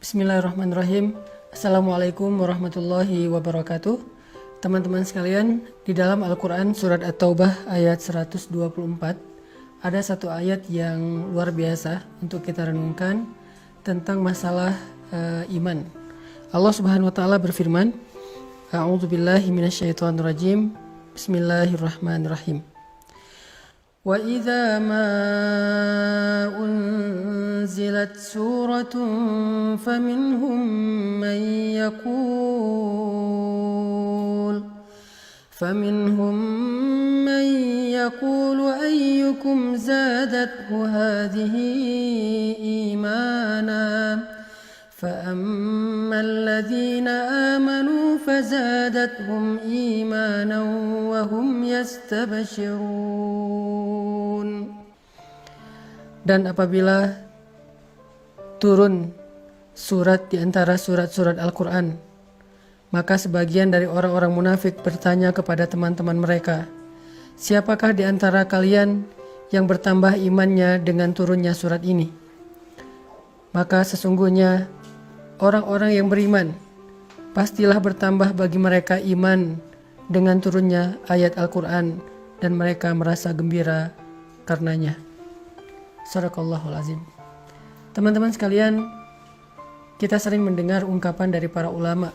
Bismillahirrahmanirrahim. Assalamualaikum warahmatullahi wabarakatuh. Teman-teman sekalian, di dalam Al-Quran surat At-Taubah ayat 124 ada satu ayat yang luar biasa untuk kita renungkan tentang masalah iman. Allah Subhanahu wa taala berfirman, A'udzubillahi minasyaitonirrajim. Bismillahirrahmanirrahim. Wa idza ma unzilat suratun faminhum man yaqulu ayyukum zadathu hadhihi imana فأما الذين آمنوا فزادتهم إيمانا وهم يستبشرون. Dan apabila turun surat di antara surat-surat Al-Quran, maka sebagian dari orang-orang munafik bertanya kepada teman-teman mereka, siapakah di antara kalian yang bertambah imannya dengan turunnya surat ini? Maka sesungguhnya orang-orang yang beriman pastilah bertambah bagi mereka iman dengan turunnya ayat Al-Quran dan mereka merasa gembira karenanya. Shadaqallahul azim. Teman-teman sekalian, kita sering mendengar ungkapan dari para ulama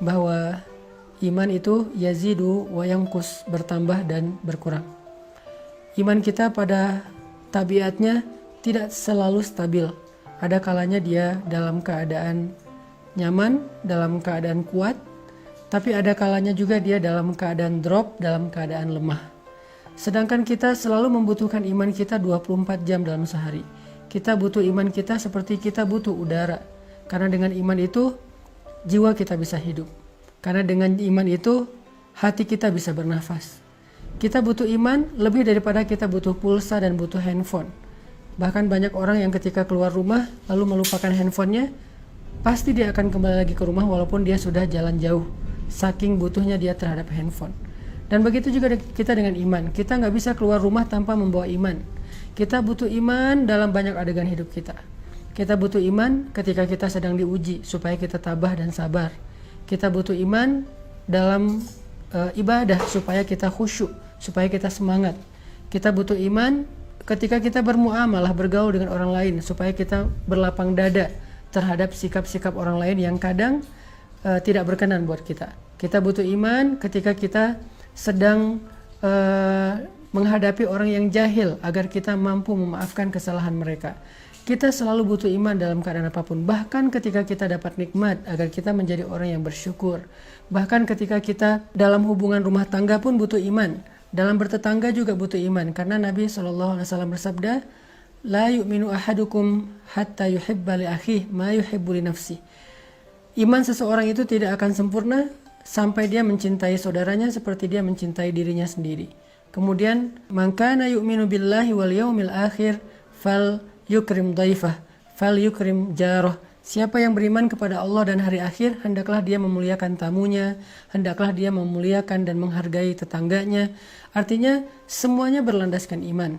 bahwa iman itu yazidu wa yanqus, bertambah dan berkurang. Iman kita pada tabiatnya tidak selalu stabil. Ada kalanya dia dalam keadaan nyaman, dalam keadaan kuat, tapi ada kalanya juga dia dalam keadaan drop, dalam keadaan lemah. Sedangkan kita selalu membutuhkan iman kita 24 jam dalam sehari. Kita butuh iman kita seperti kita butuh udara. Karena dengan iman itu, jiwa kita bisa hidup. Karena dengan iman itu, hati kita bisa bernafas. Kita butuh iman lebih daripada kita butuh pulsa dan butuh handphone. Bahkan banyak orang yang ketika keluar rumah lalu melupakan handphonenya, pasti dia akan kembali lagi ke rumah walaupun dia sudah jalan jauh, saking butuhnya dia terhadap handphone. Dan begitu juga kita dengan iman. Kita nggak bisa keluar rumah tanpa membawa iman. Kita butuh iman dalam banyak adegan hidup kita. Kita butuh iman ketika kita sedang diuji supaya kita tabah dan sabar. Kita butuh iman dalam ibadah supaya kita khusyuk, supaya kita semangat. Kita butuh iman ketika kita bermuamalah, bergaul dengan orang lain, supaya kita berlapang dada terhadap sikap-sikap orang lain yang kadang tidak berkenan buat kita. Kita butuh iman ketika kita sedang menghadapi orang yang jahil agar kita mampu memaafkan kesalahan mereka. Kita selalu butuh iman dalam keadaan apapun. Bahkan ketika kita dapat nikmat, agar kita menjadi orang yang bersyukur. Bahkan ketika kita dalam hubungan rumah tangga pun butuh iman. Dalam bertetangga juga butuh iman, karena Nabi SAW bersabda, la yu'minu ahadukum hatta yuhibba li akhihi ma yuhibbu li nafsi. Iman seseorang itu tidak akan sempurna sampai dia mencintai saudaranya seperti dia mencintai dirinya sendiri. Kemudian, man kana yu'minu billahi wal yaumil akhir fal yukrim dhaifah, fal yukrim jarah. Siapa yang beriman kepada Allah dan hari akhir, hendaklah dia memuliakan tamunya, hendaklah dia memuliakan dan menghargai tetangganya. Artinya semuanya berlandaskan iman.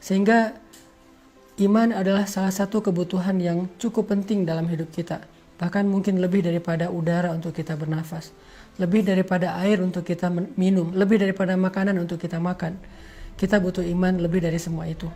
Sehingga iman adalah salah satu kebutuhan yang cukup penting dalam hidup kita. Bahkan mungkin lebih daripada udara untuk kita bernafas, lebih daripada air untuk kita minum, lebih daripada makanan untuk kita makan. Kita butuh iman lebih dari semua itu.